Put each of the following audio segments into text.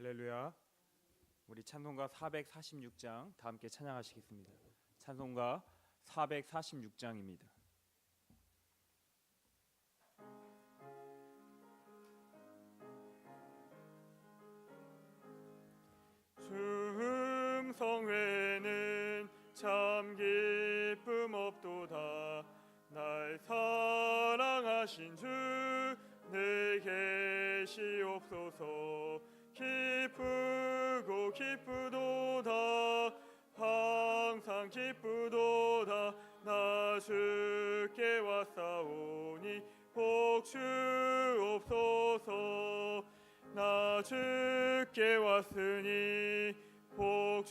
할렐루야. 우리 찬송가 446장 다 함께 찬양하시겠습니다. 찬송가 446장입니다. 주 음성회는 참 기쁨 없도다. 날 사랑하신 주 늘 계시옵소서. 기쁘고 기쁘도다. 항상 기쁘도다. 나 주께 왔사오니 복 주옵소서. 나 주께 왔으니 복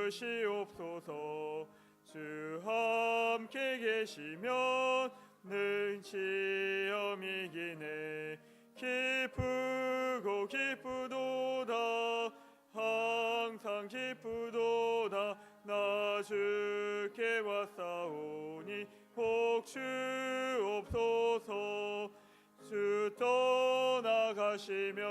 주시옵소서. 주 함께 계시면 능치엄 이기네. 기쁘고 기쁘도다. 항상 기쁘도다. 나 주께 왔사오니 복 주옵소서. 주 떠나가시면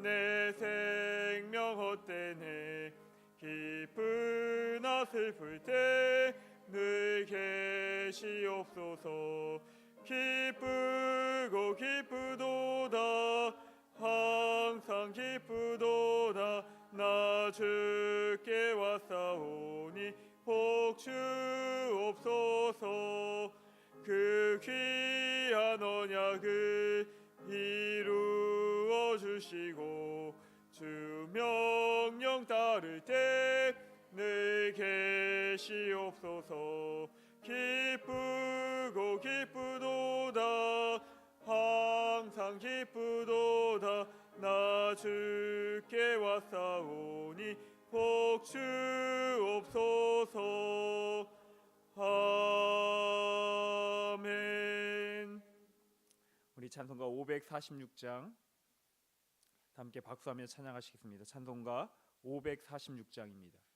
내 생명 헛되네. 기쁘나 슬플 때 늘 계시옵소서. 기쁘고 기쁘도다. 항상 기쁘도다. 나 주께 왔사오니 복 주옵소서. 그 귀한 언약을 이루어 주시고 주 명령 따를 때 늘 계시옵소서. 기쁘고 기쁘도다. 항상 기쁘도다. 나 주께 왔사오니 복 주옵소서. 아멘. 우리 찬송가 546장 함께 박수하며 찬양하시겠습니다. 찬송가 546장입니다.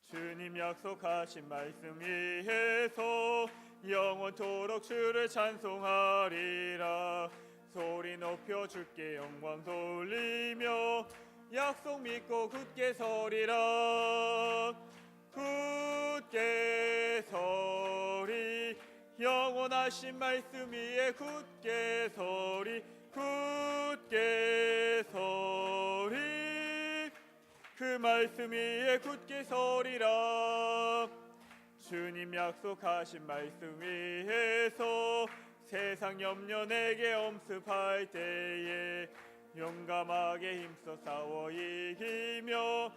주님 약속하신 말씀 위에서 영원토록 주를 찬송하리라. 소리 높여 주께 영광 돌리며 약속 믿고 굳게 서리라. 굳게 서리. 영원하신 말씀 위에 굳게 서리. 굳게 서리. 그 말씀 위에 굳게 서리라. 주님 약속하신 말씀 위에서 세상 염려 내게 엄습할 때에 용감하게 힘써 싸워 이기며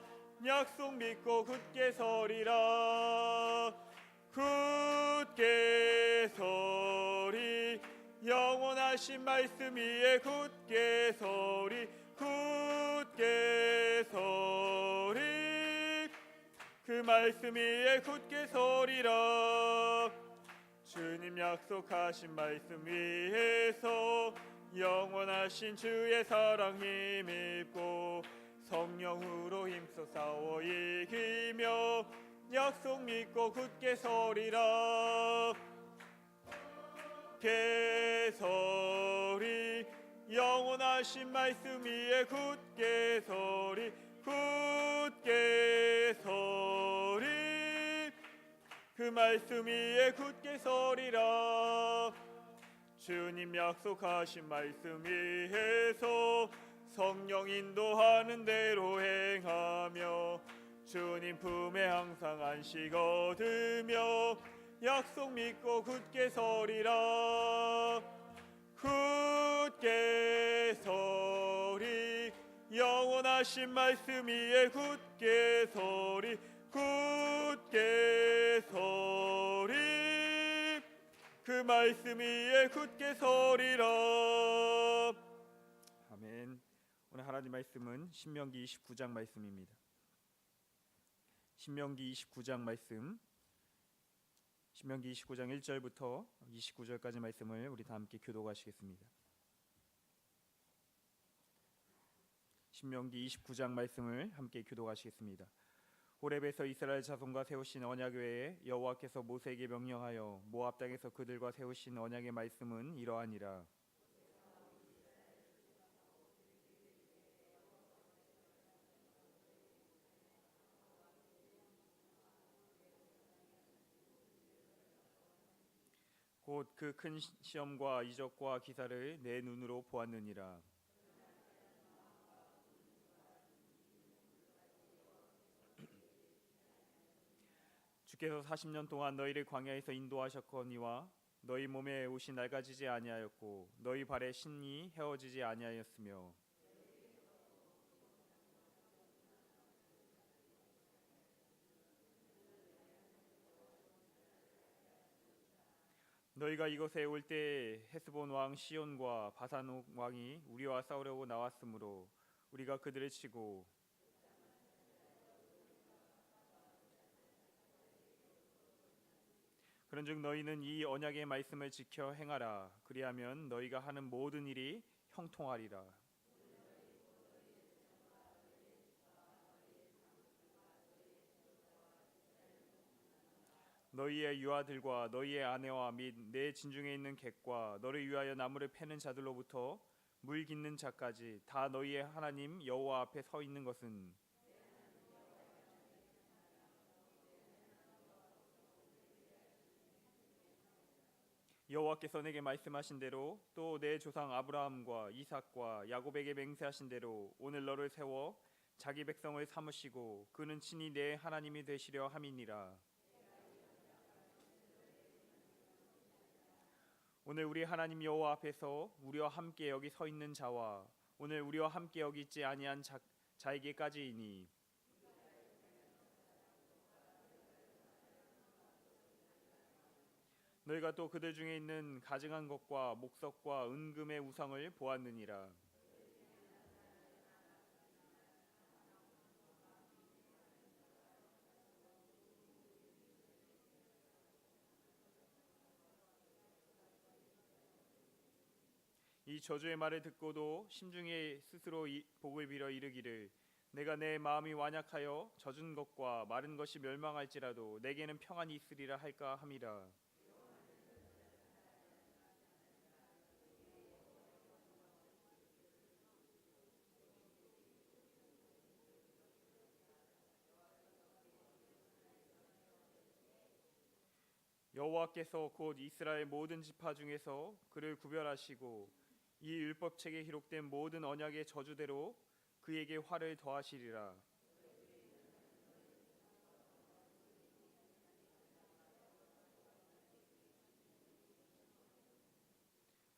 약속 믿고 굳게 서리라. 굳게 서리. 영원하신 말씀 위에 굳게 서리. 굳게 서리. 그 말씀 위에 굳게 서리라. 주님 약속하신 말씀 위에서 영원하신 주의 사랑 힘입고 성령으로 힘써 싸워 이기며 약속 믿고 굳게 서리라. 굳게 서리. 영원하신 말씀 위에 굳게 서리. 굳게 서리. 그 말씀 위에 굳게 서리라. 주님 약속하신 말씀 위에서 성령 인도하는 대로 행하며 주님 품에 항상 안식 얻으며 약속 믿고 굳게 서리라. 굳게 서리. 영원하신 말씀 위에 굳게 서리. 굳게 서리. 그 말씀 위에 굳게 서리라. 아멘. 오늘 하나님 말씀은 신명기 29장 말씀입니다. 신명기 29장 말씀, 신명기 29장 1절부터 29절까지 말씀을 우리 다 함께 교독하시겠습니다. 신명기 29장 말씀을 함께 교독하시겠습니다. 호렙에서 이스라엘 자손과 세우신 언약 외에 여호와께서 모세에게 명령하여 모압 땅에서 그들과 세우신 언약의 말씀은 이러하니라. 곧 그 큰 시험과 이적과 기사를 내 눈으로 보았느니라. 주께서 40년 동안 너희를 광야에서 인도하셨거니와 너희 몸에 옷이 낡아지지 아니하였고 너희 발에 신이 헤어지지 아니하였으며 너희가 이곳에 올 때 헤스본 왕 시온과 바산 왕이 우리와 싸우려고 나왔으므로 우리가 그들을 치고 그런즉 너희는 이 언약의 말씀을 지켜 행하라. 그리하면 너희가 하는 모든 일이 형통하리라. 너희의 유아들과 너희의 아내와 및 내 진중에 있는 객과 너를 위하여 나무를 패는 자들로부터 물 깃는 자까지 다 너희의 하나님 여호와 앞에 서 있는 것은 여호와께서 내게 말씀하신 대로 또 내 조상 아브라함과 이삭과 야곱에게 맹세하신 대로 오늘 너를 세워 자기 백성을 삼으시고 그는 친히 내 하나님이 되시려 함이니라. 오늘 우리 하나님 여호와 앞에서 우리와 함께 여기 서 있는 자와 오늘 우리와 함께 여기 있지 아니한 자에게까지이니 너희가 또 그들 중에 있는 가증한 것과 목석과 은금의 우상을 보았느니라. 이 저주의 말을 듣고도 심중에 스스로 복을 빌어 이르기를 내가 내 마음이 완약하여 젖은 것과 마른 것이 멸망할지라도 내게는 평안이 있으리라 할까 함이라. 여호와께서 곧 이스라엘 모든 지파 중에서 그를 구별하시고 이 율법책에 기록된 모든 언약의 저주대로 그에게 화를 더하시리라.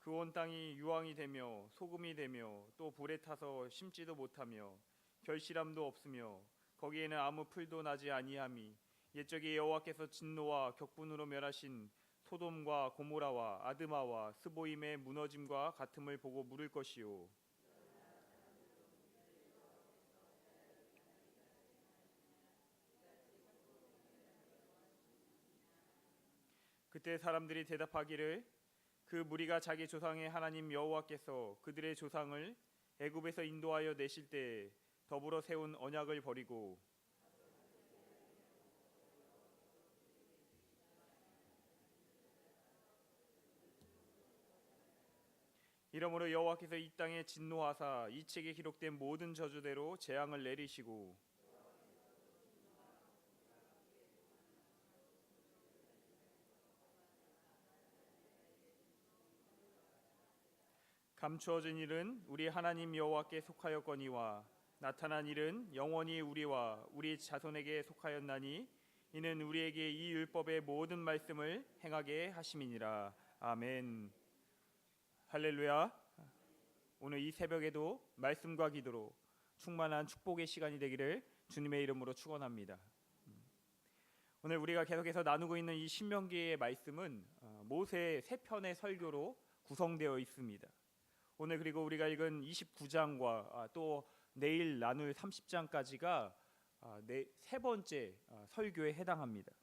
그 온 땅이 유황이 되며 소금이 되며 또 불에 타서 심지도 못하며 결실함도 없으며 거기에는 아무 풀도 나지 아니함이 옛적에 여호와께서 진노와 격분으로 멸하신 소돔과 고모라와 아드마와 스보임의 무너짐과 같음을 보고 물을 것이요 그때 사람들이 대답하기를 그 무리가 자기 조상의 하나님 여호와께서 그들의 조상을 애굽에서 인도하여 내실 때 더불어 세운 언약을 버리고 이러므로 여호와께서 이 땅에 진노하사 이 책에 기록된 모든 저주대로 재앙을 내리시고 감추어진 일은 우리 하나님 여호와께 속하였거니와 나타난 일은 영원히 우리와 우리 자손에게 속하였나니 이는 우리에게 이 율법의 모든 말씀을 행하게 하심이니라. 아멘. 할렐루야. 오늘 이 새벽에도 말씀과 기도로 충만한 축복의 시간이 되기를 주님의 이름으로 축원합니다. 오늘 우리가 계속해서 나누고 있는 이 신명기의 말씀은 모세의 세 편의 설교로 구성되어 있습니다. 오늘 그리고 우리가 읽은 29장과 또 내일 나눌 30장까지가 세 번째 설교에 해당합니다.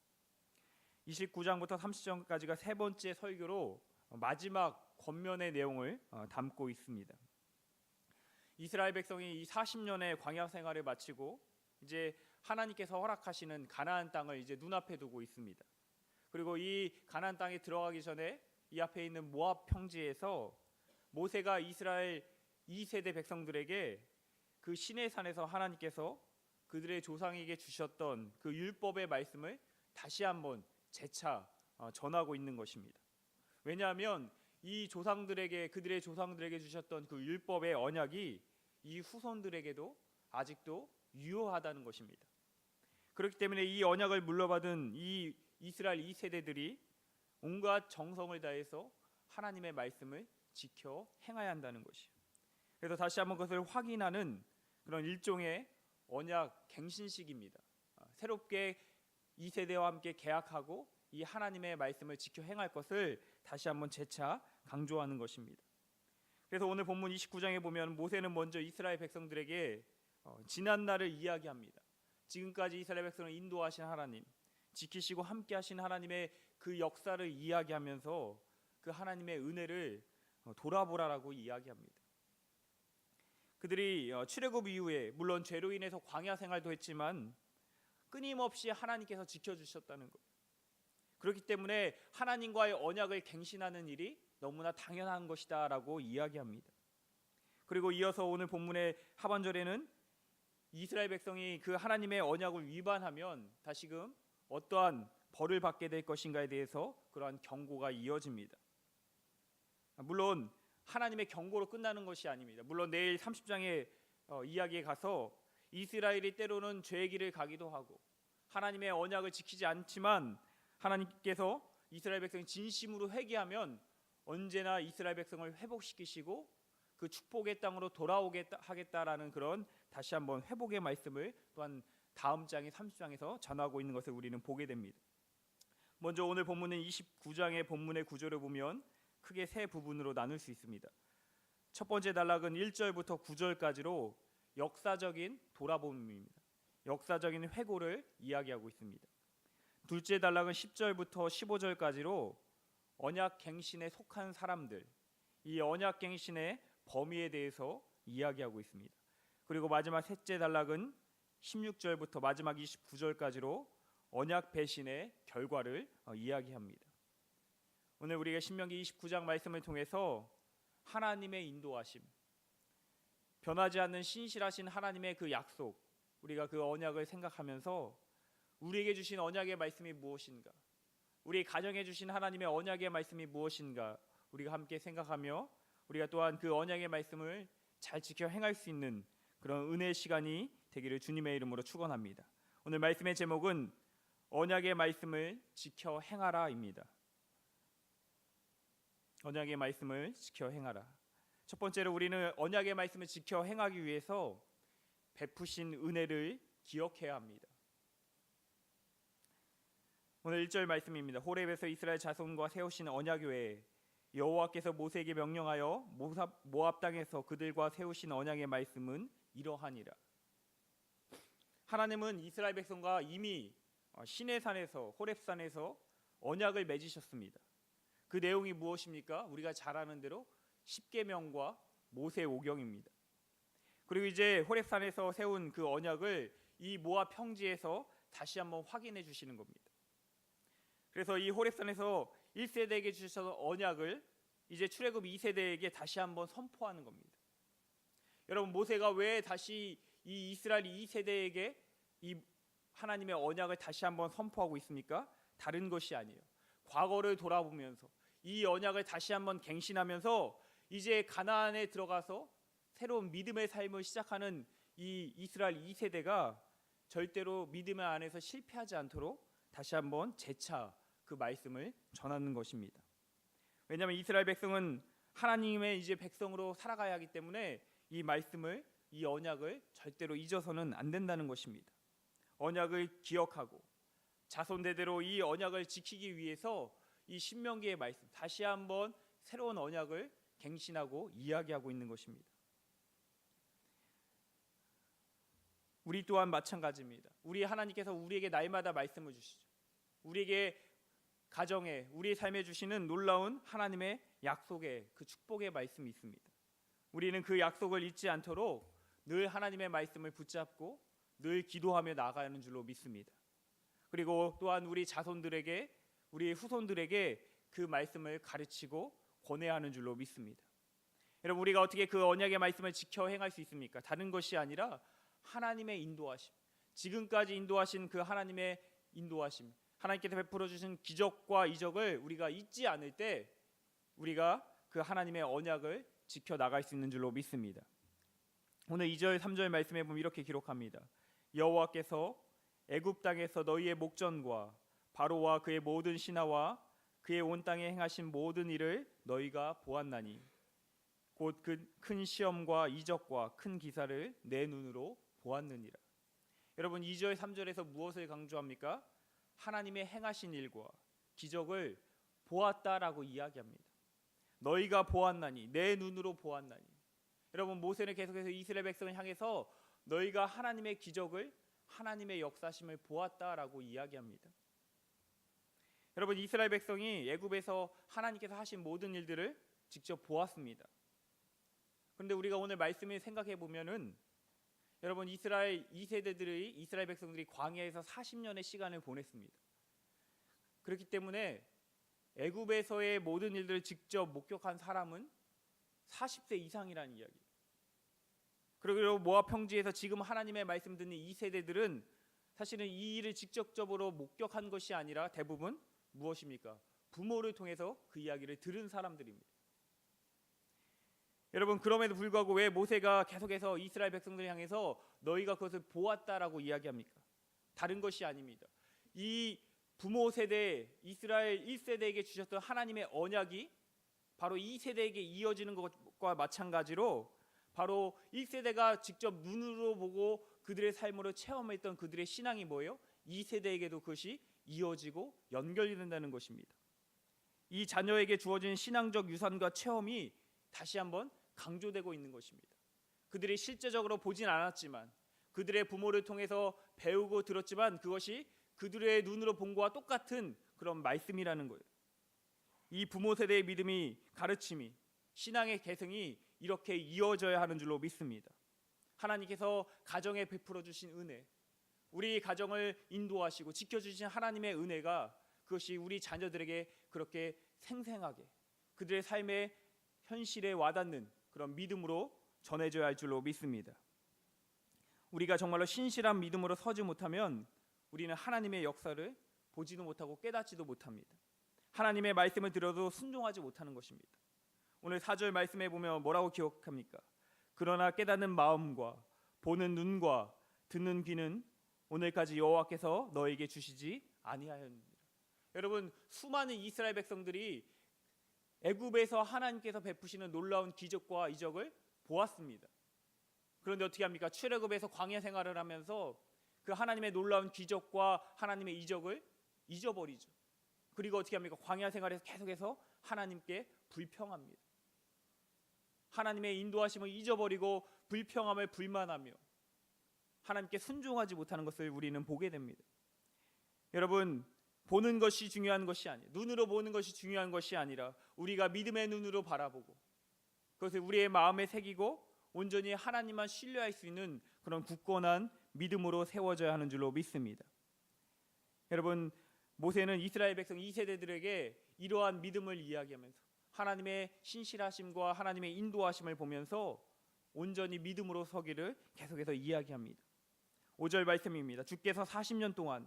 29장부터 30장까지가 세 번째 설교로 마지막 권면의 내용을 담고 있습니다. 이스라엘 백성이 이 40년의 광야 생활을 마치고 이제 하나님께서 허락하시는 가나안 땅을 이제 눈앞에 두고 있습니다. 그리고 이 가나안 땅에 들어가기 전에 이 앞에 있는 모압 평지에서 모세가 이스라엘 2세대 백성들에게 그 시내산에서 하나님께서 그들의 조상에게 주셨던 그 율법의 말씀을 다시 한번 재차 전하고 있는 것입니다. 왜냐하면 이 조상들에게, 그들의 조상들에게 주셨던 그 율법의 언약이 이 후손들에게도 아직도 유효하다는 것입니다. 그렇기 때문에 이 언약을 물려받은 이 이스라엘 2세대들이 온갖 정성을 다해서 하나님의 말씀을 지켜 행해야 한다는 것이에요. 그래서 다시 한번 그것을 확인하는 그런 일종의 언약 갱신식입니다. 새롭게 2세대와 함께 계약하고 이 하나님의 말씀을 지켜 행할 것을 다시 한번 재차 강조하는 것입니다. 그래서 오늘 본문 29장에 보면 모세는 먼저 이스라엘 백성들에게 지난 날을 이야기합니다. 지금까지 이스라엘 백성을 인도하신 하나님, 지키시고 함께 하신 하나님의 그 역사를 이야기하면서 그 하나님의 은혜를 돌아보라라고 이야기합니다. 그들이 출애굽 이후에 물론 죄로 인해서 광야 생활도 했지만 끊임없이 하나님께서 지켜주셨다는 것, 그렇기 때문에 하나님과의 언약을 갱신하는 일이 너무나 당연한 것이다 라고 이야기합니다. 그리고 이어서 오늘 본문의 하반절에는 이스라엘 백성이 그 하나님의 언약을 위반하면 다시금 어떠한 벌을 받게 될 것인가에 대해서 그러한 경고가 이어집니다. 물론 하나님의 경고로 끝나는 것이 아닙니다. 물론 내일 30장의 이야기에 가서 이스라엘이 때로는 죄의 길을 가기도 하고 하나님의 언약을 지키지 않지만 하나님께서 이스라엘 백성이 진심으로 회개하면 언제나 이스라엘 백성을 회복시키시고 그 축복의 땅으로 돌아오게 하겠다라는 그런 다시 한번 회복의 말씀을 또한 다음 장의 30장에서 전하고 있는 것을 우리는 보게 됩니다. 먼저 오늘 본문은 29장의 본문의 구조를 보면 크게 세 부분으로 나눌 수 있습니다. 첫 번째 단락은 1절부터 9절까지로 역사적인 돌아봄입니다. 역사적인 회고를 이야기하고 있습니다. 둘째 단락은 10절부터 15절까지로 언약 갱신에 속한 사람들, 이 언약 갱신의 범위에 대해서 이야기하고 있습니다. 그리고 마지막 셋째 단락은 16절부터 마지막 29절까지로 언약 배신의 결과를 이야기합니다. 오늘 우리가 신명기 29장 말씀을 통해서 하나님의 인도하심, 변하지 않는 신실하신 하나님의 그 약속, 우리가 그 언약을 생각하면서 우리에게 주신 언약의 말씀이 무엇인가, 우리 가정에 주신 하나님의 언약의 말씀이 무엇인가 우리가 함께 생각하며 우리가 또한 그 언약의 말씀을 잘 지켜 행할 수 있는 그런 은혜의 시간이 되기를 주님의 이름으로 축원합니다. 오늘 말씀의 제목은 언약의 말씀을 지켜 행하라입니다. 언약의 말씀을 지켜 행하라. 첫 번째로 우리는 언약의 말씀을 지켜 행하기 위해서 베푸신 은혜를 기억해야 합니다. 오늘 1절 말씀입니다. 호렙에서 이스라엘 자손과 세우신 언약 외에 여호와께서 모세에게 명령하여 모압 땅에서 그들과 세우신 언약의 말씀은 이러하니라. 하나님은 이스라엘 백성과 이미 시내산에서 호렙산에서 언약을 맺으셨습니다. 그 내용이 무엇입니까? 우리가 잘 아는 대로 십계명과 모세 오경입니다. 그리고 이제 호렙산에서 세운 그 언약을 이 모압 평지에서 다시 한번 확인해 주시는 겁니다. 그래서 이 호렙산에서 1세대에게 주셨던 언약을 이제 출애굽 2세대에게 다시 한번 선포하는 겁니다. 여러분, 모세가 왜 다시 이 이스라엘 2세대에게 이 하나님의 언약을 다시 한번 선포하고 있습니까? 다른 것이 아니에요. 과거를 돌아보면서 이 언약을 다시 한번 갱신하면서 이제 가나안에 들어가서 새로운 믿음의 삶을 시작하는 이 이스라엘 2세대가 절대로 믿음의 안에서 실패하지 않도록 다시 한번 재차 그 말씀을 전하는 것입니다. 왜냐하면 이스라엘 백성은 하나님의 이제 백성으로 살아가야 하기 때문에 이 말씀을, 이 언약을 절대로 잊어서는 안 된다는 것입니다. 언약을 기억하고 자손대대로 이 언약을 지키기 위해서 이 신명기의 말씀, 다시 한번 새로운 언약을 갱신하고 이야기하고 있는 것입니다. 우리 또한 마찬가지입니다. 우리 하나님께서 우리에게 날마다 말씀을 주시죠. 우리에게 가정에, 우리의 삶에 주시는 놀라운 하나님의 약속의 그 축복의 말씀이 있습니다. 우리는 그 약속을 잊지 않도록 늘 하나님의 말씀을 붙잡고 늘 기도하며 나아가는 줄로 믿습니다. 그리고 또한 우리 자손들에게, 우리 후손들에게 그 말씀을 가르치고 권해야 하는 줄로 믿습니다. 여러분, 우리가 어떻게 그 언약의 말씀을 지켜 행할 수 있습니까? 다른 것이 아니라 하나님의 인도하심, 지금까지 인도하신 그 하나님의 인도하심, 하나님께서 베풀어 주신 기적과 이적을 우리가 잊지 않을 때 우리가 그 하나님의 언약을 지켜 나갈 수 있는 줄로 믿습니다. 오늘 2절 3절 말씀에 보면 이렇게 기록합니다. 여호와께서 애굽 땅에서 너희의 목전과 바로와 그의 모든 신하와 그의 온 땅에 행하신 모든 일을 너희가 보았나니 곧 그 큰 시험과 이적과 큰 기사를 내 눈으로 보았느니라. 여러분, 2절 3절에서 무엇을 강조합니까? 하나님의 행하신 일과 기적을 보았다라고 이야기합니다. 너희가 보았나니, 내 눈으로 보았나니. 여러분, 모세는 계속해서 이스라엘 백성을 향해서 너희가 하나님의 기적을, 하나님의 역사심을 보았다라고 이야기합니다. 여러분, 이스라엘 백성이 애굽에서 하나님께서 하신 모든 일들을 직접 보았습니다. 그런데 우리가 오늘 말씀을 생각해 보면은 여러분, 이스라엘 2세대들의 이스라엘 백성들이 광야에서 40년의 시간을 보냈습니다. 그렇기 때문에 애굽에서의 모든 일들을 직접 목격한 사람은 40세 이상이라는 이야기예요. 그리고 모압 평지에서 지금 하나님의 말씀 듣는 2세대들은 사실은 이 일을 직접적으로 목격한 것이 아니라 대부분 무엇입니까? 부모를 통해서 그 이야기를 들은 사람들입니다. 여러분, 그럼에도 불구하고 왜 모세가 계속해서 이스라엘 백성들을 향해서 너희가 그것을 보았다라고 이야기합니까? 다른 것이 아닙니다. 이 부모 세대 이스라엘 1세대에게 주셨던 하나님의 언약이 바로 2세대에게 이어지는 것과 마찬가지로 바로 1세대가 직접 눈으로 보고 그들의 삶으로 체험했던 그들의 신앙이 뭐예요? 2세대에게도 그것이 이어지고 연결이 된다는 것입니다. 이 자녀에게 주어진 신앙적 유산과 체험이 다시 한번 강조되고 있는 것입니다. 그들이 실제적으로 보진 않았지만, 그들의 부모를 통해서 배우고 들었지만 그것이 그들의 눈으로 본 것과 똑같은 그런 말씀이라는 거예요. 이 부모 세대의 믿음이, 가르침이, 신앙의 계승이 이렇게 이어져야 하는 줄로 믿습니다. 하나님께서 가정에 베풀어 주신 은혜, 우리 가정을 인도하시고 지켜주신 하나님의 은혜가 그것이 우리 자녀들에게 그렇게 생생하게 그들의 삶의 현실에 와닿는 그런 믿음으로 전해져야 할 줄로 믿습니다. 우리가 정말로 신실한 믿음으로 서지 못하면 우리는 하나님의 역사를 보지도 못하고 깨닫지도 못합니다. 하나님의 말씀을 들어도 순종하지 못하는 것입니다. 오늘 4절 말씀에 보면 뭐라고 기록합니까? 그러나 깨닫는 마음과 보는 눈과 듣는 귀는 오늘까지 여호와께서 너에게 주시지 아니하였느니라. 여러분, 수많은 이스라엘 백성들이 애굽에서 하나님께서 베푸시는 놀라운 기적과 이적을 보았습니다. 그런데 어떻게 합니까? 출애굽에서 광야 생활을 하면서 그 하나님의 놀라운 기적과 하나님의 이적을 잊어버리죠. 그리고 어떻게 합니까? 광야 생활에서 계속해서 하나님께 불평합니다. 하나님의 인도하심을 잊어버리고 불평함을 불만하며 하나님께 순종하지 못하는 것을 우리는 보게 됩니다. 여러분, 보는 것이 중요한 것이 아니에요. 눈으로 보는 것이 중요한 것이 아니라 우리가 믿음의 눈으로 바라보고 그것을 우리의 마음에 새기고 온전히 하나님만 신뢰할 수 있는 그런 굳건한 믿음으로 세워져야 하는 줄로 믿습니다. 여러분, 모세는 이스라엘 백성 2세대들에게 이러한 믿음을 이야기하면서 하나님의 신실하심과 하나님의 인도하심을 보면서 온전히 믿음으로 서기를 계속해서 이야기합니다. 5절 말씀입니다. 주께서 40년 동안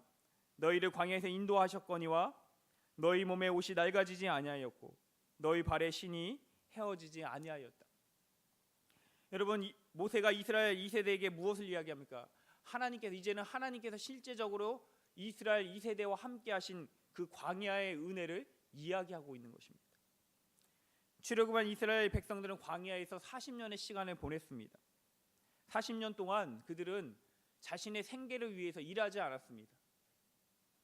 너희를 광야에서 인도하셨거니와 너희 몸의 옷이 낡아지지 아니하였고 너희 발의 신이 헤어지지 아니하였다. 여러분, 모세가 이스라엘 2세대에게 무엇을 이야기합니까? 이제는 하나님께서 실제적으로 이스라엘 2세대와 함께 하신 그 광야의 은혜를 이야기하고 있는 것입니다. 출애굽한 이스라엘 백성들은 광야에서 40년의 시간을 보냈습니다. 40년 동안 그들은 자신의 생계를 위해서 일하지 않았습니다.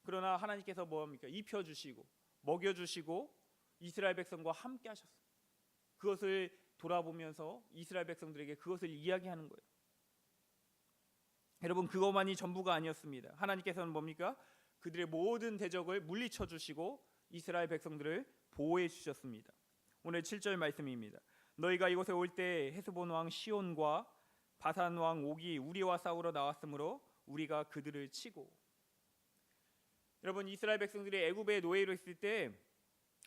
그러나 하나님께서 뭐합니까? 입혀주시고 먹여주시고 이스라엘 백성과 함께 하셨어요. 그것을 돌아보면서 이스라엘 백성들에게 그것을 이야기하는 거예요. 여러분, 그것만이 전부가 아니었습니다. 하나님께서는 뭡니까? 그들의 모든 대적을 물리쳐 주시고 이스라엘 백성들을 보호해 주셨습니다. 오늘 7절 말씀입니다. 너희가 이곳에 올 때 헤스본 왕 시온과 바산 왕 옥이 우리와 싸우러 나왔으므로 우리가 그들을 치고. 여러분, 이스라엘 백성들이 애굽의 노예로 있을 때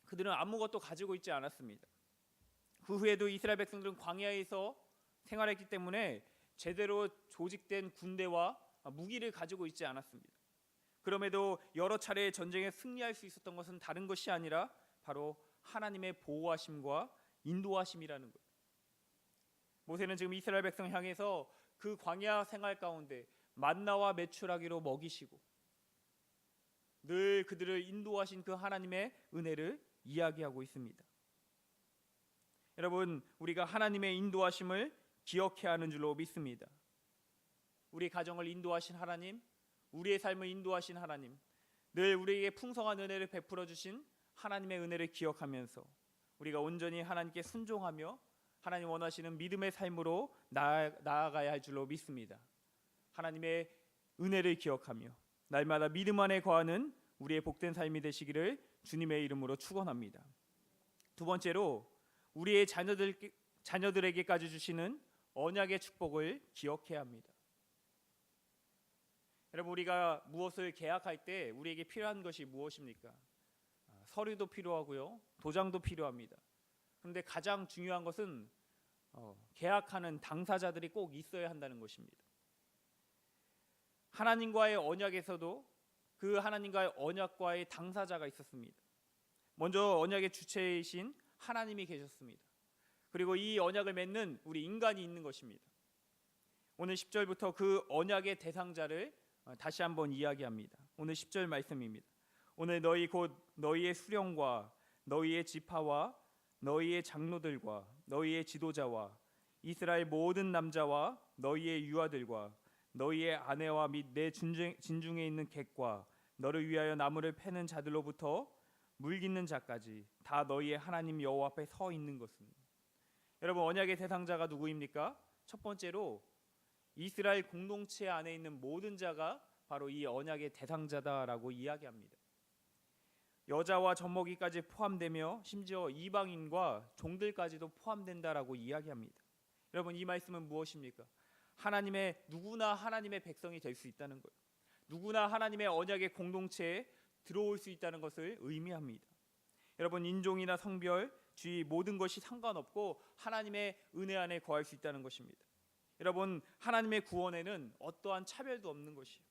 그들은 아무것도 가지고 있지 않았습니다. 그 후에도 이스라엘 백성들은 광야에서 생활했기 때문에 제대로 조직된 군대와 무기를 가지고 있지 않았습니다. 그럼에도 여러 차례 전쟁에 승리할 수 있었던 것은 다른 것이 아니라 바로 하나님의 보호하심과 인도하심이라는 것. 모세는 지금 이스라엘 백성 향해서 그 광야 생활 가운데 만나와 메추라기로 먹이시고 늘 그들을 인도하신 그 하나님의 은혜를 이야기하고 있습니다. 여러분, 우리가 하나님의 인도하심을 기억해야 하는 줄로 믿습니다. 우리 가정을 인도하신 하나님, 우리의 삶을 인도하신 하나님, 늘 우리에게 풍성한 은혜를 베풀어 주신 하나님의 은혜를 기억하면서 우리가 온전히 하나님께 순종하며 하나님 원하시는 믿음의 삶으로 나아가야 할 줄로 믿습니다. 하나님의 은혜를 기억하며 날마다 믿음 안에 거하는 우리의 복된 삶이 되시기를 주님의 이름으로 축원합니다. 두 번째로 우리의 자녀들에게까지 주시는 언약의 축복을 기억해야 합니다. 여러분, 우리가 무엇을 계약할 때 우리에게 필요한 것이 무엇입니까? 서류도 필요하고요, 도장도 필요합니다. 그런데 가장 중요한 것은 계약하는 당사자들이 꼭 있어야 한다는 것입니다. 하나님과의 언약에서도 그 하나님과의 언약과의 당사자가 있었습니다. 먼저 언약의 주체이신 하나님이 계셨습니다. 그리고 이 언약을 맺는 우리 인간이 있는 것입니다. 오늘 10절부터 그 언약의 대상자를 다시 한번 이야기합니다. 오늘 10절 말씀입니다. 오늘 너희 곧 너희의 수령과 너희의 지파와 너희의 장로들과 너희의 지도자와 이스라엘 모든 남자와 너희의 유아들과 너희의 아내와 및 내 진중에 있는 객과 너를 위하여 나무를 패는 자들로부터 물깃는 자까지 다 너희의 하나님 여호와 앞에 서 있는 것은. 여러분, 언약의 대상자가 누구입니까? 첫 번째로 이스라엘 공동체 안에 있는 모든 자가 바로 이 언약의 대상자다라고 이야기합니다. 여자와 젖먹이까지 포함되며 심지어 이방인과 종들까지도 포함된다라고 이야기합니다. 여러분, 이 말씀은 무엇입니까? 누구나 하나님의 백성이 될 수 있다는 거예요. 누구나 하나님의 언약의 공동체에 들어올 수 있다는 것을 의미합니다. 여러분, 인종이나 성별, 주의 모든 것이 상관없고 하나님의 은혜 안에 거할 수 있다는 것입니다. 여러분, 하나님의 구원에는 어떠한 차별도 없는 것이에요.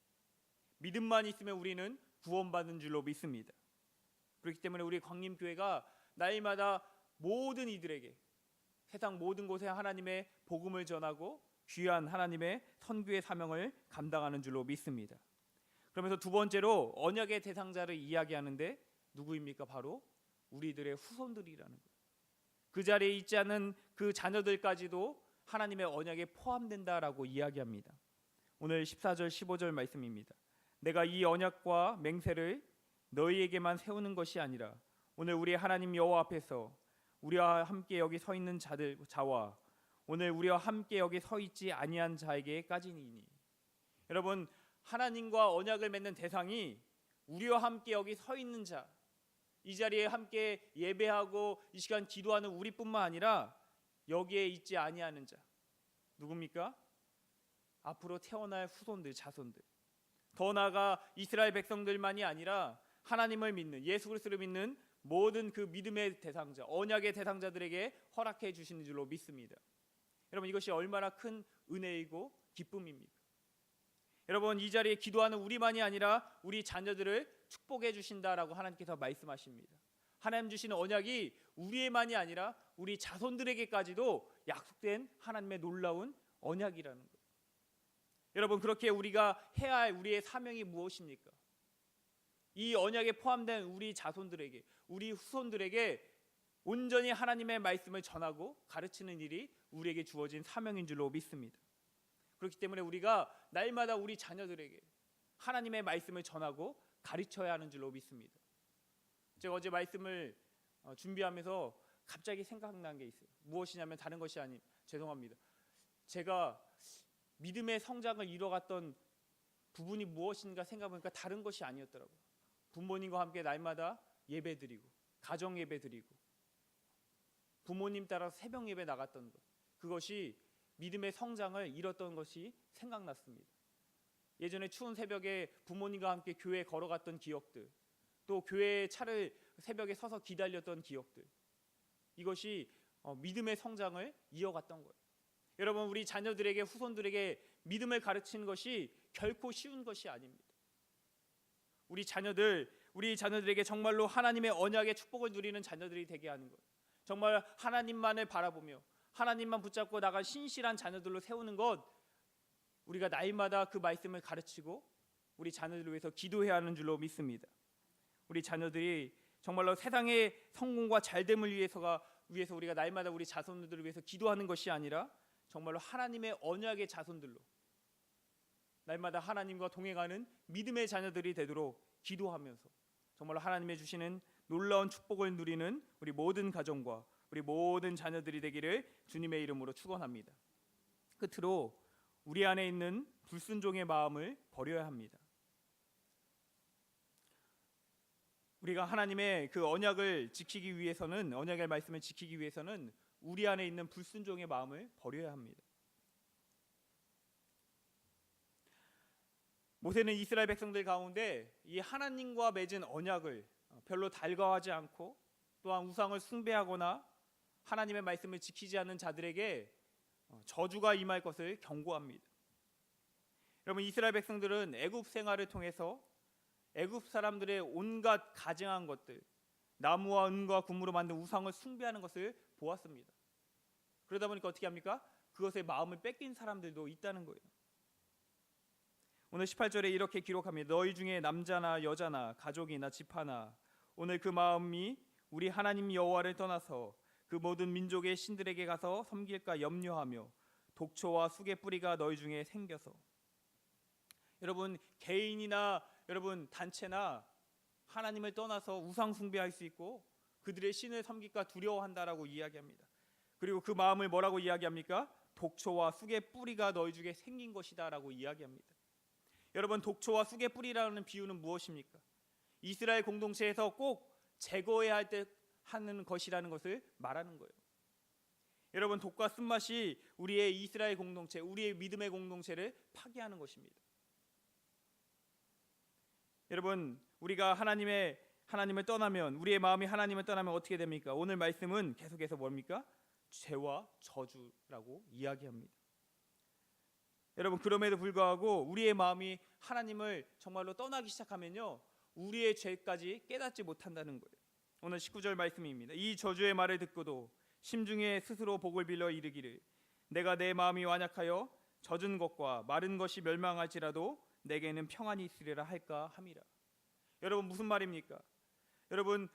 믿음만 있으면 우리는 구원받는 줄로 믿습니다. 그렇기 때문에 우리 광림교회가 날마다 모든 이들에게 세상 모든 곳에 하나님의 복음을 전하고 귀한 하나님의 선교의 사명을 감당하는 줄로 믿습니다. 그러면서 두 번째로 언약의 대상자를 이야기하는데 누구입니까? 바로 우리들의 후손들이라는 거예요. 그 자리에 있지 않은 그 자녀들까지도 하나님의 언약에 포함된다라고 이야기합니다. 오늘 14절 15절 말씀입니다. 내가 이 언약과 맹세를 너희에게만 세우는 것이 아니라 오늘 우리 하나님 여호와 앞에서 우리와 함께 여기 서 있는 자와 오늘 우리와 함께 여기 서 있지 아니한 자에게까지니니. 여러분, 하나님과 언약을 맺는 대상이 우리와 함께 여기 서 있는 자, 이 자리에 함께 예배하고 이 시간 기도하는 우리뿐만 아니라 여기에 있지 아니하는 자, 누굽니까? 앞으로 태어날 후손들, 자손들, 더 나아가 이스라엘 백성들만이 아니라 하나님을 믿는, 예수 그리스도를 믿는 모든 그 믿음의 대상자, 언약의 대상자들에게 허락해 주시는 줄로 믿습니다. 여러분, 이것이 얼마나 큰 은혜이고 기쁨입니까? 여러분, 이 자리에 기도하는 우리만이 아니라 우리 자녀들을 축복해 주신다라고 하나님께서 말씀하십니다. 하나님 주시는 언약이 우리의만이 아니라 우리 자손들에게까지도 약속된 하나님의 놀라운 언약이라는 거예요. 여러분, 그렇게 우리가 해야 할 우리의 사명이 무엇입니까? 이 언약에 포함된 우리 자손들에게, 우리 후손들에게 온전히 하나님의 말씀을 전하고 가르치는 일이 우리에게 주어진 사명인 줄로 믿습니다. 그렇기 때문에 우리가 날마다 우리 자녀들에게 하나님의 말씀을 전하고 가르쳐야 하는 줄로 믿습니다. 제가 어제 말씀을 준비하면서 갑자기 생각난 게 있어요. 무엇이냐면 다른 것이 아닌, 죄송합니다, 제가 믿음의 성장을 이뤄갔던 부분이 무엇인가 생각해보니까 다른 것이 아니었더라고요. 부모님과 함께 날마다 예배드리고 가정 예배드리고 부모님 따라 새벽 예배 나갔던 것, 그것이 믿음의 성장을 이뤘던 것이 생각났습니다. 예전에 추운 새벽에 부모님과 함께 교회에 걸어갔던 기억들, 또 교회의 차를 새벽에 서서 기다렸던 기억들, 이것이 믿음의 성장을 이어갔던 거예요. 여러분, 우리 자녀들에게, 후손들에게 믿음을 가르치는 것이 결코 쉬운 것이 아닙니다. 우리 자녀들에게 정말로 하나님의 언약의 축복을 누리는 자녀들이 되게 하는 것, 정말 하나님만을 바라보며 하나님만 붙잡고 나간 신실한 자녀들로 세우는 것, 우리가 날마다 그 말씀을 가르치고 우리 자녀들을 위해서 기도해야 하는 줄로 믿습니다. 우리 자녀들이 정말로 세상의 성공과 잘됨을 위해서 우리가 날마다 우리 자손들을 위해서 기도하는 것이 아니라 정말로 하나님의 언약의 자손들로 날마다 하나님과 동행하는 믿음의 자녀들이 되도록 기도하면서 정말로 하나님의 주시는 놀라운 축복을 누리는 우리 모든 가정과 우리 모든 자녀들이 되기를 주님의 이름으로 축원합니다. 끝으로 우리 안에 있는 불순종의 마음을 버려야 합니다. 우리가 하나님의 그 언약을 지키기 위해서는, 언약의 말씀을 지키기 위해서는 우리 안에 있는 불순종의 마음을 버려야 합니다. 모세는 이스라엘 백성들 가운데 이 하나님과 맺은 언약을 별로 달가워하지 않고 또한 우상을 숭배하거나 하나님의 말씀을 지키지 않는 자들에게 저주가 임할 것을 경고합니다. 여러분, 이스라엘 백성들은 애굽 생활을 통해서 애굽 사람들의 온갖 가증한 것들, 나무와 은과 금으로 만든 우상을 숭배하는 것을 보았습니다. 그러다 보니까 어떻게 합니까? 그것에 마음을 뺏긴 사람들도 있다는 거예요. 오늘 18절에 이렇게 기록합니다. 너희 중에 남자나 여자나 가족이나 집하나 오늘 그 마음이 우리 하나님 여호와를 떠나서 그 모든 민족의 신들에게 가서 섬길까 염려하며 독초와 쑥의 뿌리가 너희 중에 생겨서. 여러분, 개인이나 여러분 단체나 하나님을 떠나서 우상 숭배할 수 있고 그들의 신을 섬길까 두려워한다라고 이야기합니다. 그리고 그 마음을 뭐라고 이야기합니까? 독초와 쑥의 뿌리가 너희 중에 생긴 것이다라고 이야기합니다. 여러분, 독초와 쑥의 뿌리라는 비유는 무엇입니까? 이스라엘 공동체에서 꼭 제거해야 할 때 하는 것이라는 것을 말하는 거예요. 여러분, 독과 쓴맛이 우리의 이스라엘 공동체, 우리의 믿음의 공동체를 파괴하는 것입니다. 여러분, 우리가 하나님을 떠나면, 우리의 마음이 하나님을 떠나면 어떻게 됩니까? 오늘 말씀은 계속해서 뭡니까? 죄와 저주라고 이야기합니다. 여러분, 그럼에도 불구하고 우리의 마음이 하나님을 정말로 떠나기 시작하면요, 우리의 죄까지 깨닫지 못한다는 거예요. 오늘 19절 말씀입니다. 이 저주의 말을 듣고도 심중에 스스로 복을 빌려 이르기를 내가 내 마음이 완약하여 젖은 것과 마른 것이 멸망할지라도 내게는 평안이 있으리라 할까 함이라. 여러분, 무슨 말입니까? 여러분,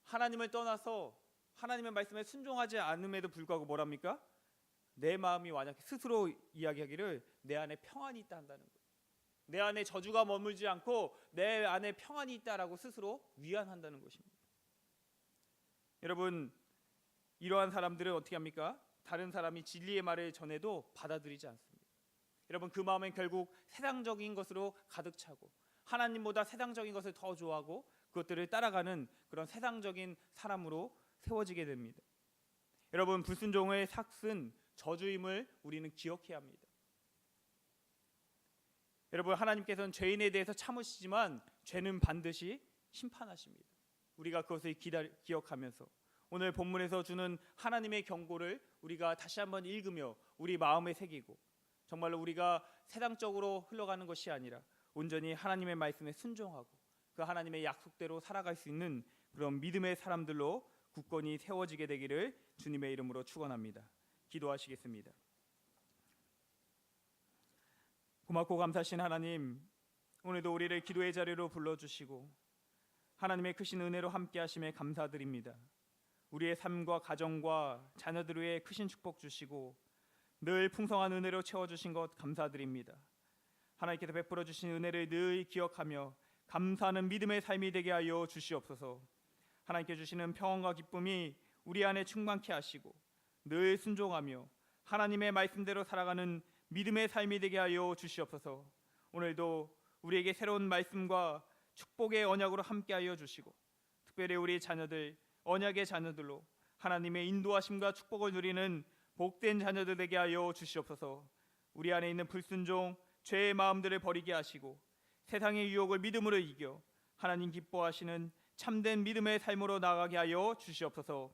하나님을 떠나서 하나님의 말씀에 순종하지 않음에도 불구하고 뭐랍니까? 내 마음이 완약해, 스스로 이야기하기를 내 안에 평안이 있다 한다는 거예요. 내 안에 저주가 머물지 않고 내 안에 평안이 있다라고 스스로 위안한다는 것입니다. 여러분, 이러한 사람들은 어떻게 합니까? 다른 사람이 진리의 말을 전해도 받아들이지 않습니다. 여러분, 그 마음은 결국 세상적인 것으로 가득 차고 하나님보다 세상적인 것을 더 좋아하고 그것들을 따라가는 그런 세상적인 사람으로 세워지게 됩니다. 여러분, 불순종의 삭은 저주임을 우리는 기억해야 합니다. 여러분, 하나님께서는 죄인에 대해서 참으시지만 죄는 반드시 심판하십니다. 우리가 그것을 기억하면서 오늘 본문에서 주는 하나님의 경고를 우리가 다시 한번 읽으며 우리 마음에 새기고 정말로 우리가 세상적으로 흘러가는 것이 아니라 온전히 하나님의 말씀에 순종하고 그 하나님의 약속대로 살아갈 수 있는 그런 믿음의 사람들로 굳건히 세워지게 되기를 주님의 이름으로 축원합니다. 기도하시겠습니다. 고맙고 감사하신 하나님, 오늘도 우리를 기도의 자리로 불러주시고 하나님의 크신 은혜로 함께 하심에 감사드립니다. 우리의 삶과 가정과 자녀들 위해 크신 축복 주시고 늘 풍성한 은혜로 채워주신 것 감사드립니다. 하나님께서 베풀어 주신 은혜를 늘 기억하며 감사하는 믿음의 삶이 되게 하여 주시옵소서. 하나님께 주시는 평안과 기쁨이 우리 안에 충만케 하시고 늘 순종하며 하나님의 말씀대로 살아가는 믿음의 삶이 되게 하여 주시옵소서. 오늘도 우리에게 새로운 말씀과 축복의 언약으로 함께하여 주시고 특별히 우리 자녀들, 언약의 자녀들로 하나님의 인도하심과 축복을 누리는 복된 자녀들 되게 하여 주시옵소서. 우리 안에 있는 불순종, 죄의 마음들을 버리게 하시고 세상의 유혹을 믿음으로 이겨 하나님 기뻐하시는 참된 믿음의 삶으로 나아가게 하여 주시옵소서.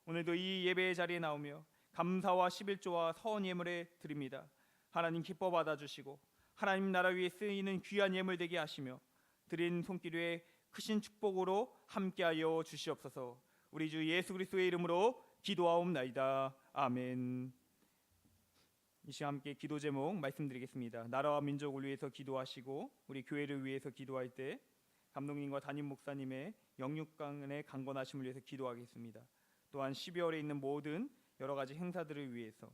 오늘도 이 예배의 자리에 나오며 감사와 11조와 서원 예물에 드립니다. 하나님 기뻐 받아주시고 하나님 나라 위에 쓰이는 귀한 예물 되게 하시며 드린 손길 위에 크신 축복으로 함께하여 주시옵소서. 우리 주 예수 그리스도의 이름으로 기도하옵나이다. 아멘. 이 시간 함께 기도 제목 말씀드리겠습니다. 나라와 민족을 위해서 기도하시고 우리 교회를 위해서 기도할 때 감독님과 담임 목사님의 영육간의 강건하심을 위해서 기도하겠습니다. 또한 12월에 있는 모든 여러 가지 행사들을 위해서,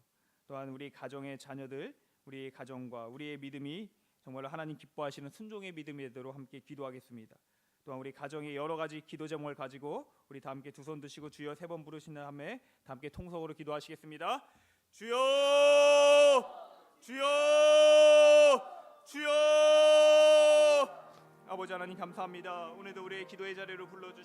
또한 우리 가정의 자녀들, 우리의 가정과 우리의 믿음이 정말로 하나님 기뻐하시는 순종의 믿음이 되도록 함께 기도하겠습니다. 또한 우리 가정의 여러 가지 기도 제목을 가지고 우리 다 함께 두 손 드시고 주여 3번 부르신 다음에 다 함께 통성으로 기도하시겠습니다. 주여, 주여, 주여. 아버지 하나님 감사합니다. 오늘도 우리의 기도의 자리로 불러주시고